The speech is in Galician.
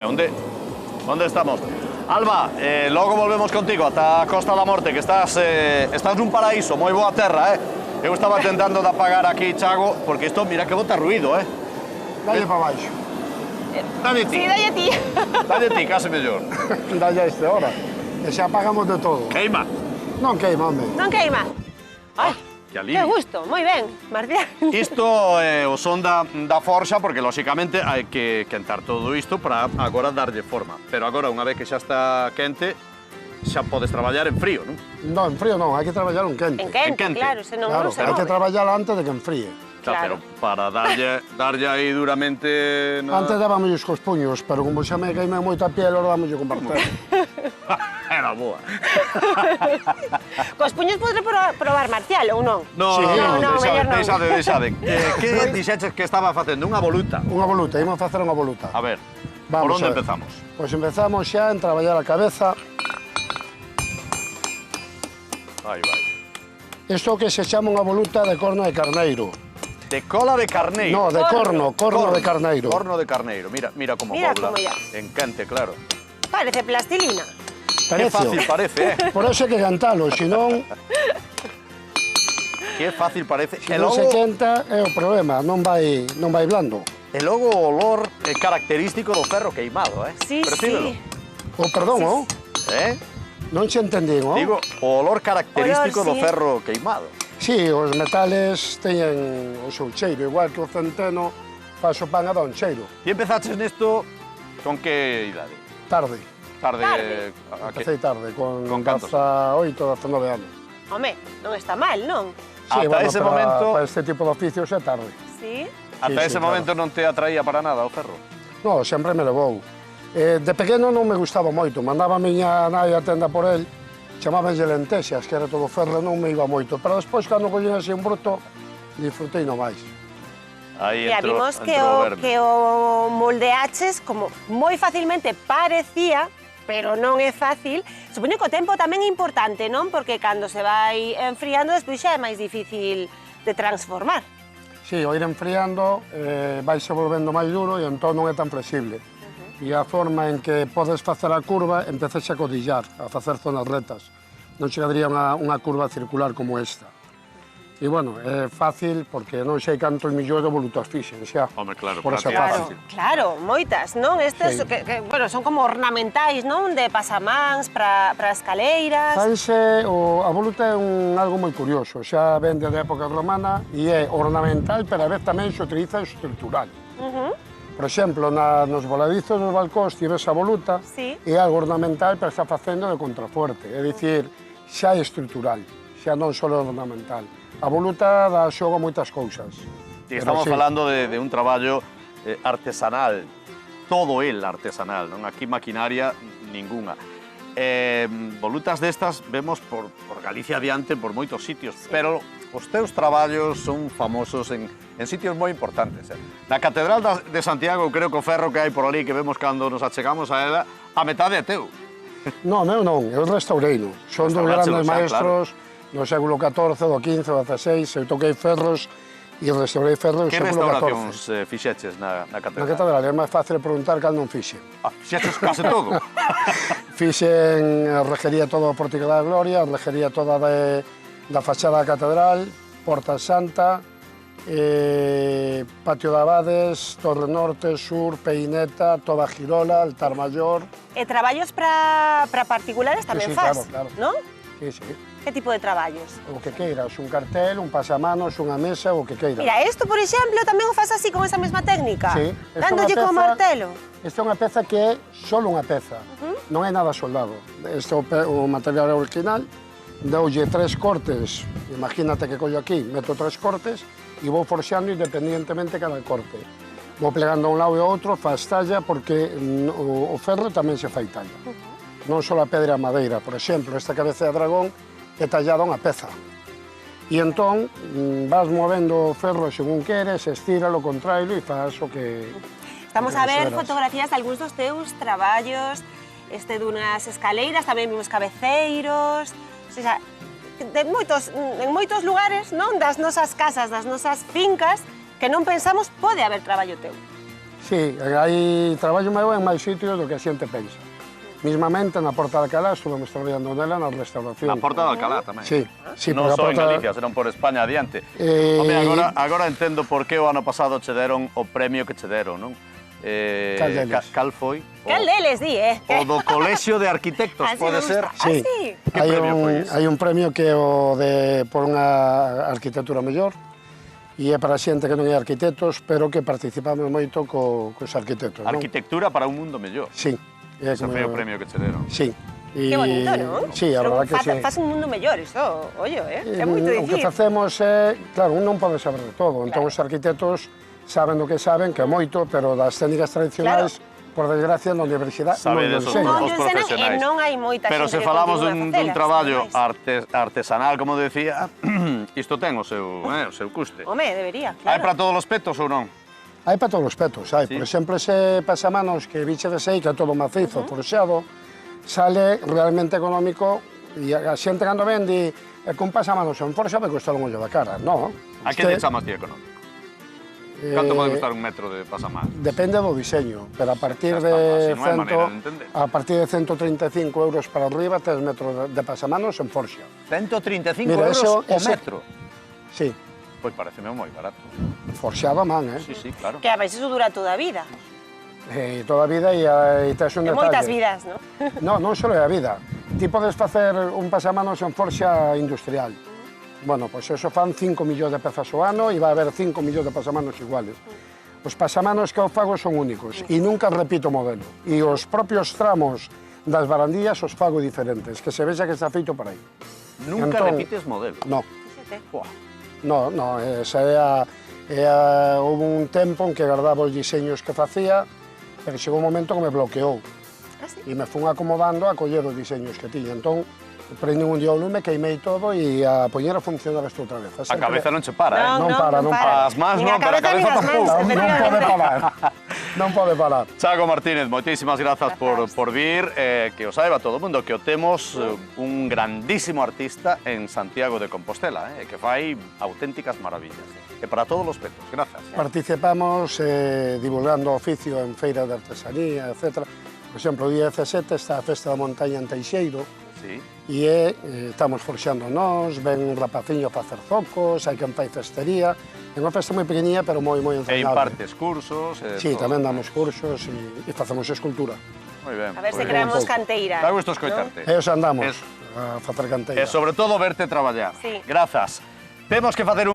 ¿Dónde estamos? Alba, logo volvemos contigo ata a Costa da Morte, que estás nun paraíso, moi boa terra, Eu estaba tentando de apagar aquí, Chago, porque isto, mira que bota ruido, Dalle para baixo. Dalle ti. Sí, dalle ti. Dalle ti, case mellor. Dalle a este hora. E se apagamos de todo. Queima. Non queima, home. Non queima. Ai, Que alivio. que gusto, moi ben, Marcial. Isto é o son da forxa, porque, lóxicamente, hai que quentar todo isto para agora darlle forma. Pero agora, unha vez que xa está quente, xa podes traballar en frío, non? Non, en frío non, hai que traballar en quente. En quente, quente. claro, senón Claro, non se hai que move. traballar antes de que enfríe. Claro. Pero para darlle aí duramente... Antes dábamos cos puños, pero como xa me queimei moita piel, ahora dámoslle con martelo. Era boa. Cos puños podré probar Marcial, ou non? No, Sí. No, mellor non. deixade. Que dixeches que estaba facendo? Unha voluta? Unha voluta, imos facer unha voluta. A ver, Vamos por onde a ver. empezamos? Pois empezamos xa en traballar a cabeza. Vai. Isto que se chama unha voluta de corno de carneiro. De cola de carneiro. No, de corno de carneiro. Corno de carneiro. Mira como Mira dobla. como ya. En quente, claro. Parece plastilina. Que fácil parece, Por eso hai que cantalo, senón, Que fácil parece. se non se quenta é o problema, non vai blando. E logo o olor característico do ferro queimado, Sí, Percíbelo. sí. O perdón, Sí, oh? Non se entendín, oh? Digo, o olor característico do Olor, sí. ferro queimado. Sí, os metales teñen o seu cheiro, igual que o centeno faz o pan a dá un cheiro. Ti empezaches nisto con que idade? Tarde, Tarde. Tarde. empecé tarde, con Con cantos? 18, 19 anos. Home, non está mal, non? Sí, Ata ese momento- para este tipo de oficios é tarde. Sí. Ata Sí, ese claro. momento non te atraía para nada o ferro? No, sempre me levou. De pequeno non me gustaba moito, mandaba a miña nai a tenda por el, chamábanlle lentexias, que era todo ferro, non me iba moito. Pero despois, cando collín así un bruto, disfrutei no máis. Aí Mira, entrou, vimos que entrou o o, verme. que o moldeaches como moi facilmente parecía, pero non é fácil. Supoño que o tempo tamén é importante, non? Porque cando se vai enfriando, despois xa é máis difícil de transformar. Sí, o ir enfriando vaise volvendo máis duro e entón non é tan flexible. E a forma en que podes facer a curva empezas a codillar, a facer zonas retas. Non chegaría unha curva circular como esta. E, bueno, é fácil porque non sei cantos millóns de volutas fixen xa. Home, claro, por esa prácticamente. fácil. Claro, moitas, non? Estes Sí. que, bueno, son como ornamentais, non? De pasamáns para escaleiras. Faise, a voluta é algo moi curioso, xa vende da época romana e é ornamental, pero a vez tamén se utiliza estrutural. Por exemplo, nos voladizos dos balcóns tive esa voluta Sí. e algo ornamental pero está facendo de contrafuerte, é dicir, xa é estrutural, xa non só ornamental. A voluta dá xogo a moitas cousas. E Pero estamos sí. falando de un traballo artesanal, todo el artesanal, non? Aquí maquinaria ningunha. Volutas destas vemos por Galicia adiante, por moitos sitios, pero os teus traballos son famosos en sitios moi importantes. Na Catedral de Santiago, creo que o ferro que hai por ali, que vemos cando nos achegamos a ela, a metade é teu. Non, meu non, eu restaureino. Son dos Restauratselo grandes xa, maestros do século XIV, do XV, do XVI, eu toquei ferros e restaurei ferros do Que século restauracións XIV. fixeches na Na Catedral? catedral é máis fácil preguntar cal non fixe. Fixeches case todo. Fixen a rejería toda a Pórtico da Gloria, a rejería toda da fachada da catedral, Porta Santa, Patio de Abades, Torre Norte, Sur, Peineta, toda a Girola, Altar Mayor. E traballos para particulares tamén Sí, faz, claro. non? Sí, sí. Que tipo de traballos? O que queiras, un cartel, un pasamanos, unha mesa, o que queiras. Mira, isto, por exemplo, tamén o faz así con esa mesma técnica? Sí, esta é Dándolle unha con peza- martelo? Esta é unha peza que é só unha peza, non é nada soldado. Este é o material original, doulle 3 cortes, imagínate que collo aquí, meto 3 cortes e vou forxando independientemente cada corte. Vou plegando a un lado e ao outro, faz talla, porque o ferro tamén se fai talla. Non só a pedra e a madeira, por exemplo, esta cabeza de dragón é tallada unha peza. E entón vas movendo o ferro según queres, estíralo, contrailo e faz o que... Estamos a ver Verás. fotografías de algúns dos teus traballos, dunhas escaleiras, tamén vimos cabeceiros, o sea, en moitos lugares, non, das nosas casas, das nosas fincas, que non pensamos pode haber traballo teu. Sí, hai traballo meu en máis sitios do que a xente pensa. Mismamente, na Porta de Alcalá, estuvemos traballando nela na restauración. Na Porta de Alcalá tamén. Sí, sí, non porque a só en Porta- Galicia, senón por España adiante. Eh, Agora entendo por que o ano pasado che deron o premio que che deron, non? Cal deles? Cal foi? Cal deles, di, O do Colexio de Arquitectos, Así pode me ser? gusta. Sí. Ah, sí? Que premio foi ese? Hai un premio que é o de por unha arquitectura mellor e é para xente que non é arquitectos, pero que participamos moito cos arquitectos, non? Arquitectura para un mundo mellor. Sí. É Ese como- foi o premio que che deron. Sí. Qué bonito, ¿no? Sí, a verdad que sí. Faz un mundo mellor, isto, ollo, é moito O que dicir. facemos é, claro, un non pode saber de todo. Entón os arquitectos saben do que saben, que é moito, pero das técnicas tradicionais, por desgracia, na universidade non Sabedes lo os, enseñan. Non, os yo ensenan, profesionais. non hai moita Pero xente se que falamos continúa a dun facelas, traballo ademais. artesanal, como decía, isto ten o seu custe. Home, debería, Hai claro. para todos os petos ou non? Hai para todos os petos, hai. Sí. Por exemplo, ese pasamanos que bichedes aí, que é todo macizo, forxado, sale realmente económico e a xente cando vende con pasamanos en forxa me custa un ollo da cara. No. A que lle chamas ti económico? Canto pode costar un metro de pasamar? Depende do diseño, pero a partir Xa está, de así non hai maneira de entender. a partir de 135 euros para arriba, 3 metros de pasamanos en forxa. 135 Mira, euros eso- o ese- metro. Sí, Pois pareceme moi barato. forxado a man, Sí, sí, claro. Que a veces eso dura toda a vida. Toda a vida e tes un É detalle. moitas vidas, non? No, non só é a vida. Ti podes facer un pasamanos en forxa industrial. Bueno, pois eso fan 5 millóns de pezas ao ano e vai haber 5 millóns de pasamanos iguales. Os pasamanos que eu fago son únicos e nunca repito modelo. E os propios tramos das barandillas os fago diferentes, que se vexa que está feito para aí. Nunca Entón- repites modelo. No, Fíxate. Buah. no, esa houve un tempo en que guardaba os diseños que facía, pero chegou un momento que me bloqueou. Ah, sí? E me fun acomodando a coller os diseños que tiña. Entón, prendín un día o lume, queimei todo e a poñer a funcionar isto outra vez. A cabeza non che para, eh? Non para, non para. As mans Nin non, pero a cabeza nin as tampouco. mans, Non pode efectivamente. parar. Non pode parar. Chago Martínez, moitísimas grazas por vir, que o saiba todo o mundo que o temos un grandísimo artista en Santiago de Compostela, que fai auténticas maravillas. E para todos os petos, grazas. Participamos divulgando o oficio en feiras de artesanía, etc. Por exemplo, o día 17 está a Festa da Montaña en Teixeiro, Sí. e estamos forxando nós, ven un rapaciño a facer zocos, hai quen fai cestería. É unha festa moi pequeniña, pero moi E entrañable. impartes cursos. Sí, todo. tamén damos cursos e facemos escultura. Moi ben. A ver se pois- creamos pouco. canteira. Dá gusto escoitarte. E os andamos Es- a facer canteira. E sobre todo verte traballar. Sí. Grazas. Temos que facer un